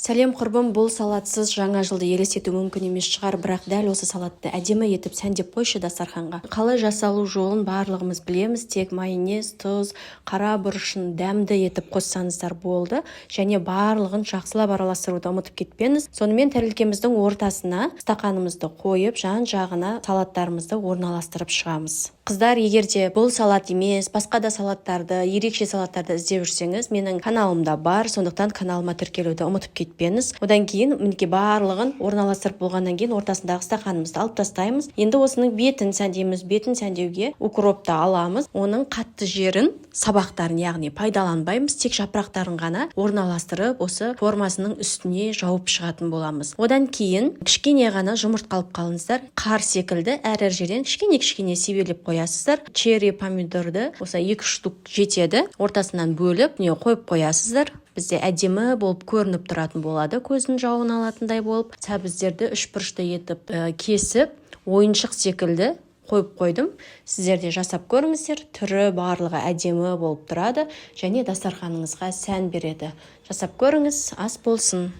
Сәлем құрбым, бұл салатсыз жаңа жылды елестету мүмкін емес шығар, бірақ дәл осы салатты әдемі етіп сәндеп қойшы дастарханға. Қалай жасалу жолын барлығымыз білеміз, тек майонез, тұз, қара бұрышын дәмді етіп қоссаңыздар болды, және барлығын жақсылап араластыруды ұмытып кетпеңіз. Сонымен тәрелкеміздің ортасына стақанымызды қойып, жан-жағына салаттарымызды орналастырып шығамыз. Қыздар, егерде бұл салат емес, басқа да салаттарды, ерекше салаттарды іздеп жүрсеңіз, менің каналымда бар, сондықтан каналыма тіркелуді ұмытып кетпеңіз. Одан кейін мінекей барлығын орналастырып болғаннан кейін ортасындағы стақанымызды алып тастаймыз. Енді осының бетін сәндейміз. Бетін сәндеуге укропты аламыз. Оның қатты жерін, сабақтарын, яғни пайдаланбаймыз, тек жапырақтарын ғана орналастырып, осы формасының үстіне жауып шығатын боламыз. Одан кейін кішкене ғана жұмыртқалып қалыңыздар. Қар секілді әр жерден кішкене себелеп қоясыздар. Черри помидорды осы 2 штук жетеді. Ортасынан бөліп, қойып қоясыздар. Бізде әдемі болып көрініп тұратын болады, көздің жауын алатындай болып. Сәбіздерді 3 бұрышты етіп кесіп, ойыншық секілді қойып қойдым. Сіздер де жасап көріңіздер. Түрі барлығы әдемі болып тұрады және дастарханыңызға сән береді. Жасап көріңіз, ас болсын.